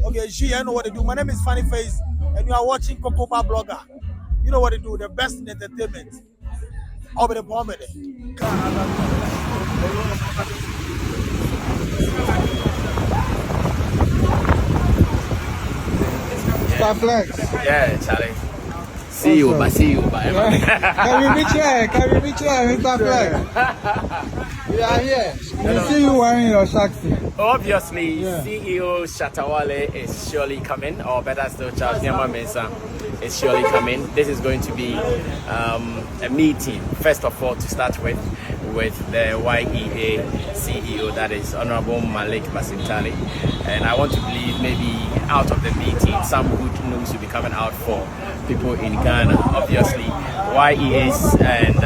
Okay, G, I know what to do. My name is Funny Face, and you are watching Kokoba Blogger. You know what to do. The best in entertainment. Over the bomb. Star Flex. Yeah, Charlie. See you, but. Can we meet here? Mr. Flex? We are here. We see you wearing your Shaxi. Obviously, CEO Shatta Wale is surely coming, or better still, Charles Nyama Mensah is surely coming. This is going to be a meeting, first of all, to start with the YEA CEO, that is Honorable Malik Basintali. And I want to believe maybe out of the meeting, some good news will be coming out for people in Ghana. Obviously, YEA's and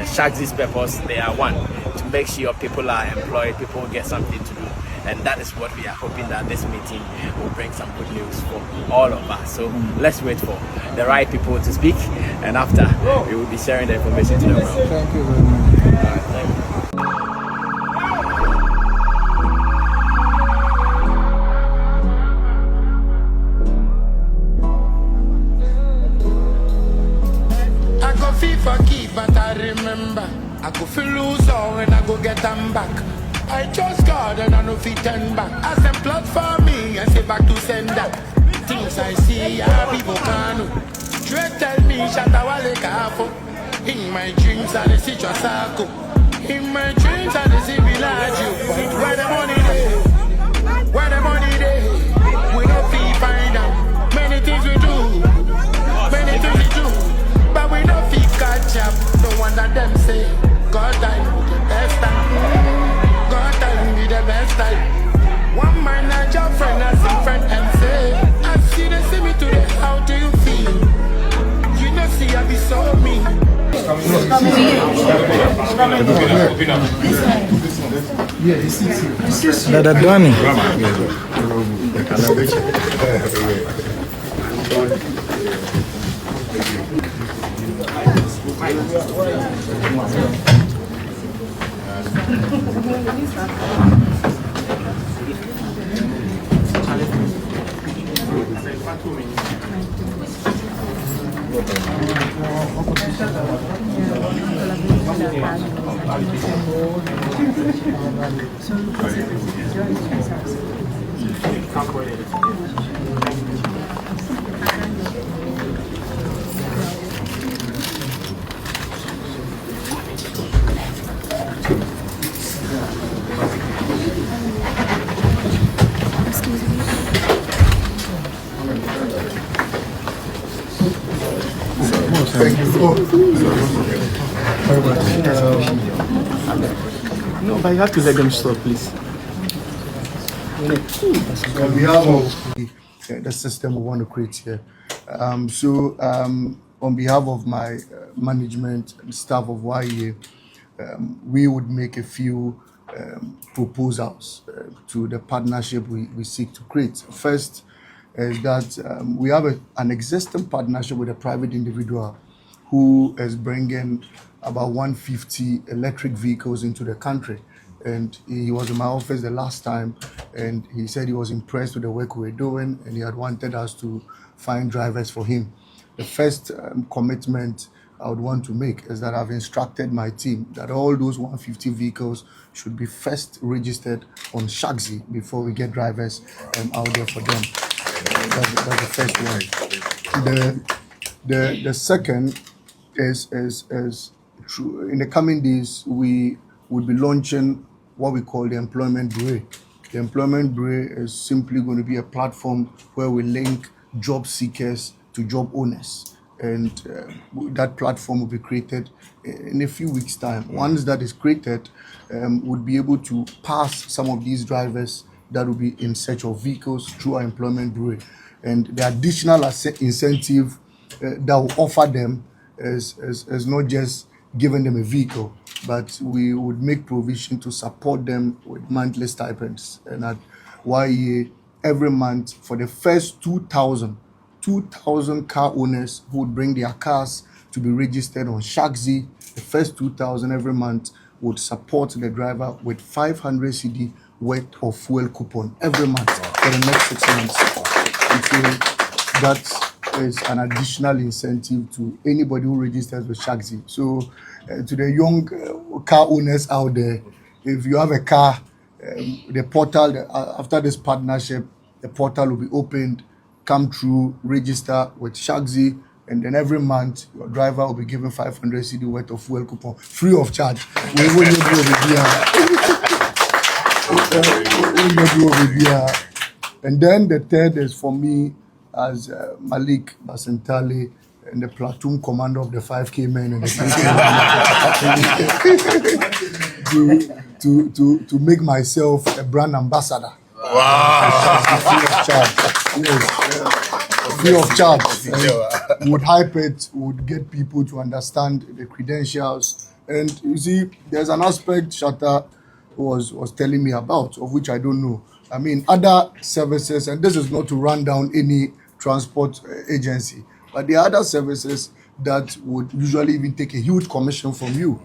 Shaxi's purpose, they are one, to make sure people are employed, people get something to do. And that is what we are hoping, that this meeting will bring some good news for all of us. So let's wait for the right people to speak, and after we will be sharing the information to the world. Thank you very much. Thank you. I go FIFA keep, but I remember. I go feel lose all when I go get them back. I trust God and I know fit turn back. As them plot for me and say back to sender. Things I see, I people can. Drake tell me Shatta Wale careful. In my dreams I see your circle. In my dreams I see village you. Where the money day? Where the money day? We don't feel find out. Many things we do. Many things we do. But we don't feel catch up. No wonder them say God time the best time. God time be the best time. One man I job friend, I see friend and say, I see they see me today, how do you feel? You know see I be so mean. Dada Donny. Thank you. No, but you have to let them stop, please. On behalf of the system we want to create here, on behalf of my management and staff of YEA, we would make a few proposals to the partnership we seek to create. First is that we have an existing partnership with a private individual who is bringing about 150 electric vehicles into the country. And he was in my office the last time, and he said he was impressed with the work we were doing, and he had wanted us to find drivers for him. The first commitment I would want to make is that I've instructed my team that all those 150 vehicles should be first registered on Shaxi before we get drivers out there for them. That's the first one. The second is in the coming days we would be launching what we call the Employment Bureau. The Employment Bureau is simply going to be a platform where we link job seekers to job owners, and that platform will be created in a few weeks' time. Once that is created, we'll be able to pass some of these drivers that will be in search of vehicles through our Employment Bureau. And the additional incentive that will offer them is not just giving them a vehicle, but we would make provision to support them with monthly stipends. And at YEA, every month for the first 2,000 2,000 car owners who would bring their cars to be registered on Shaxi. The first 2,000 every month would support the driver with 500 CD worth of fuel coupon every month for the next 6 months. And so that is an additional incentive to anybody who registers with Shaxi. So to the young car owners out there, if you have a car, the portal, after this partnership, the portal will be opened. Come through, register with Shaxi, and then every month your driver will be given 500 CD worth of fuel coupon free of charge. We will do over here. And then the third is for me as Malik Basentali and the platoon commander of the 5K men and the 3K men to make myself a brand ambassador. Wow. Free of charge. Yes. Free of charge. Would hype it, would get people to understand the credentials. And you see, there's an aspect Shatta was telling me about, of which I don't know. I mean, other services, and this is not to run down any transport agency, but there are other services that would usually even take a huge commission from you.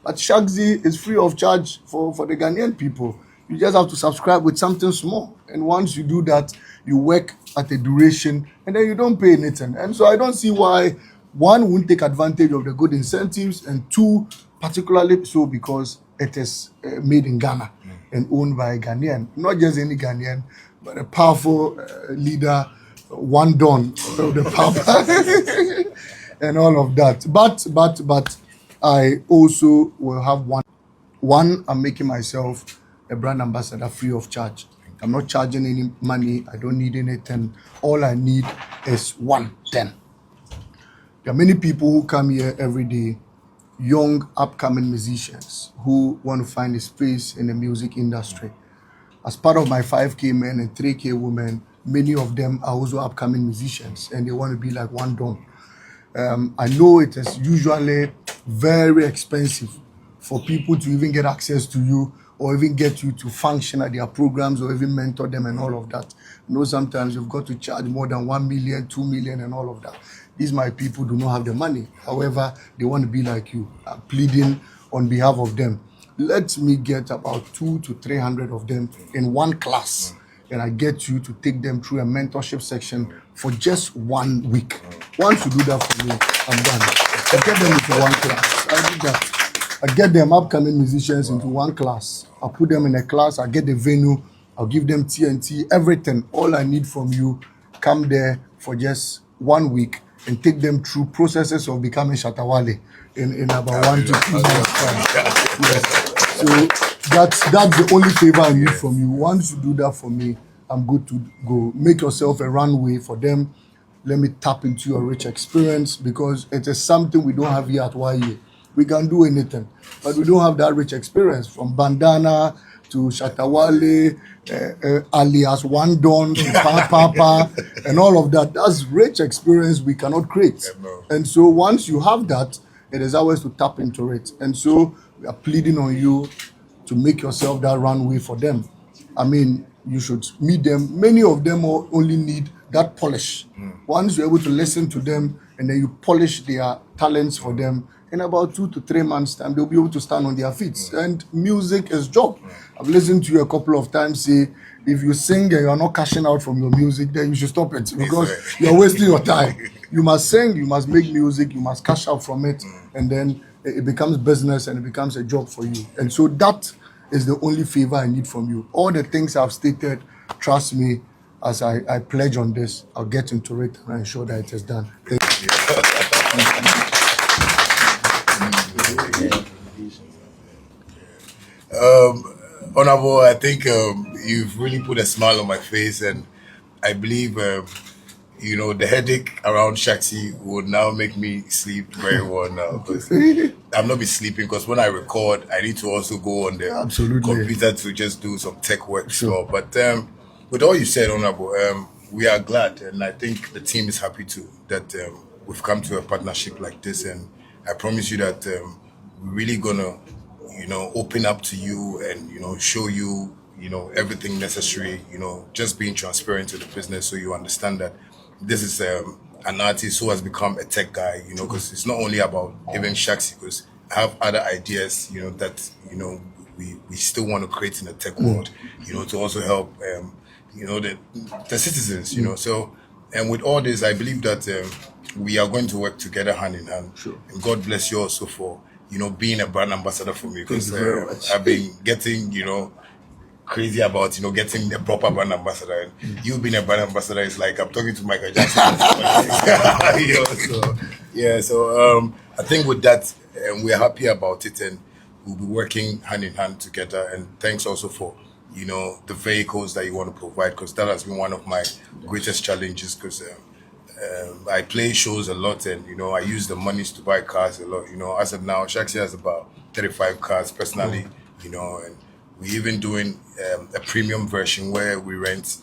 But Shaxi is free of charge for the Ghanaian people. You just have to subscribe with something small. And once you do that, you work at a duration and then you don't pay anything. And so I don't see why one won't take advantage of the good incentives, and two, particularly so because it is made in Ghana and owned by a Ghanaian. Not just any Ghanaian, but a powerful leader, one don of the power and all of that. But I also will have one, I'm making myself a brand ambassador free of charge. I'm not charging any money. I don't need anything. All I need is 110. There are many people who come here every day, young upcoming musicians who want to find a space in the music industry. As part of my 5K men and 3K women, many of them are also upcoming musicians and they want to be like one don. I know it is usually very expensive for people to even get access to you or even get you to function at their programs or even mentor them and all of that. You know, sometimes you've got to charge more than 1 million, 2 million and all of that. These my people do not have the money. However, they want to be like you. I'm pleading on behalf of them. Let me get about 200 to 300 of them in one class. And I get you to take them through a mentorship section for just 1 week. Once you do that for me, I'm done. I get them into one class. I do that. I get them upcoming musicians into one class. I put them in a class. I get the venue. I'll give them TNT, everything. All I need from you, come there for just 1 week and take them through processes of becoming Shatta Wale in about 1 to 2 months time. Yes. So that's the only favor I need from you. Once you do that for me, I'm good to go. Make yourself a runway for them. Let me tap into your rich experience because it is something we don't have here at YEA. We can do anything, but we don't have that rich experience from bandana to Shatta Wale, alias One Don, to Papa, and all of that. That's rich experience we cannot create. And so once you have that, it is always to tap into it. And so we are pleading on you to make yourself that runway for them. I mean, you should meet them. Many of them only need that polish. Once you're able to listen to them and then you polish their talents for them, in about 2 to 3 months' time, they'll be able to stand on their feet. And music is job. I've listened to you a couple of times say, if you sing and you're not cashing out from your music, then you should stop it because you're wasting your time. You must sing, you must make music, you must cash out from it, and then it becomes business and it becomes a job for you. And so that is the only favor I need from you. All the things I've stated, trust me, as I pledge on this, I'll get into it and ensure that it is done. Thank you. Honorable, I think you've really put a smile on my face, and I believe the headache around Shaxi would now make me sleep very well now. Because I'm not be sleeping because when I record, I need to also go on the computer to just do some tech work. Sure. But with all you said, Honorable, we are glad, and I think the team is happy too that we've come to a partnership like this, and I promise you that we're really gonna open up to you and show you everything necessary, just being transparent to the business so you understand that this is an artist who has become a tech guy, you know, because it's not only about even Shaxi, because I have other ideas, you know, that, you know, we still want to create in the tech world, you know, to also help, you know, the citizens, you know. So, and with all this, I believe that we are going to work together hand in hand. Sure. And God bless you also for, you know, being a brand ambassador for me, because Thank you very much. I've been getting, you know, crazy about, you know, getting a proper brand ambassador. And you being a brand ambassador is like I'm talking to Michael Jackson. You know, so yeah, so I think with that, we're happy about it, and we'll be working hand in hand together. And thanks also for, you know, the vehicles that you want to provide, because that has been one of my greatest challenges, because I play shows a lot, and you know, I use the monies to buy cars a lot. You know, as of now, Shaxi has about 35 cars personally. You know, and we're even doing a premium version where we rent,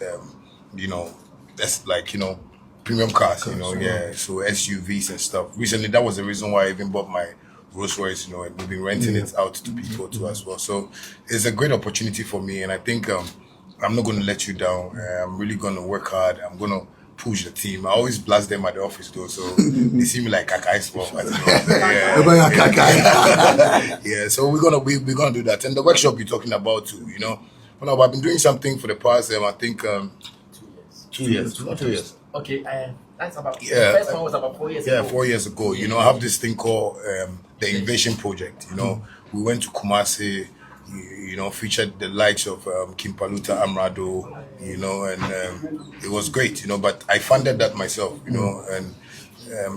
you know, that's like, you know, premium cars. You know, yeah, so SUVs and stuff. Recently, that was the reason why I even bought my Rolls Royce. You know, and we've been renting it out to people too as well. So it's a great opportunity for me, and I think I'm not going to let you down. I'm really going to work hard. I'm going to push the team. I always blast them at the office though, so they see me like Kakai sport. Yeah, so we're gonna do that. And the workshop you're talking about too, you know. Well, I've been doing something for the past I think 2 years. Not 2 years. Okay, that's about. Yeah. The first one was about 4 years ago. Yeah, 4 years ago. You know, I have this thing called the Invasion Project. You know, we went to Kumasi, you know, featured the likes of Kim Paluta, Amrado, you know, and it was great, you know, but I funded that myself, you know, and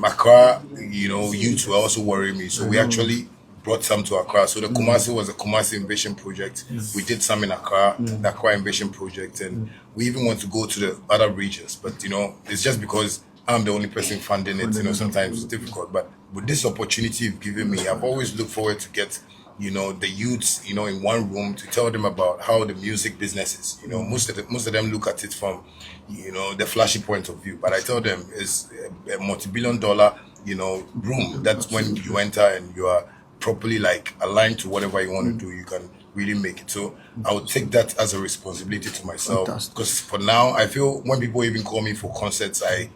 Accra, you know, youth were also worrying me. So we actually brought some to Accra. So the Kumasi was a Kumasi Invasion Project. We did some in Accra, the Accra Invasion Project, and we even want to go to the other regions. But, you know, it's just because I'm the only person funding it, you know, sometimes it's difficult. But with this opportunity you've given me, I've always looked forward to get, you know, the youths, you know, in one room to tell them about how the music business is. You know, most of them look at it from, you know, the flashy point of view. But I tell them it's a multi-billion-dollar, you know, room. That's when you enter and you are properly like aligned to whatever you want to do, you can really make it. So I would take that as a responsibility to myself. Because for now, I feel when people even call me for concerts, I,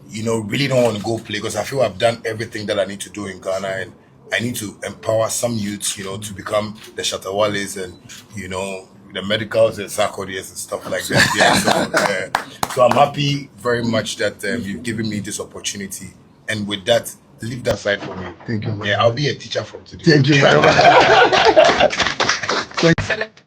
you know, really don't want to go play, because I feel I've done everything that I need to do in Ghana, and I need to empower some youths, you know, to become the Shatta Wales and, you know, the medicals and Sarkodis and stuff like that. Yeah, so I'm happy very much that you've given me this opportunity. And with that, leave that side for me. Thank you. Yeah, I'll be a teacher from today. Thank you very much.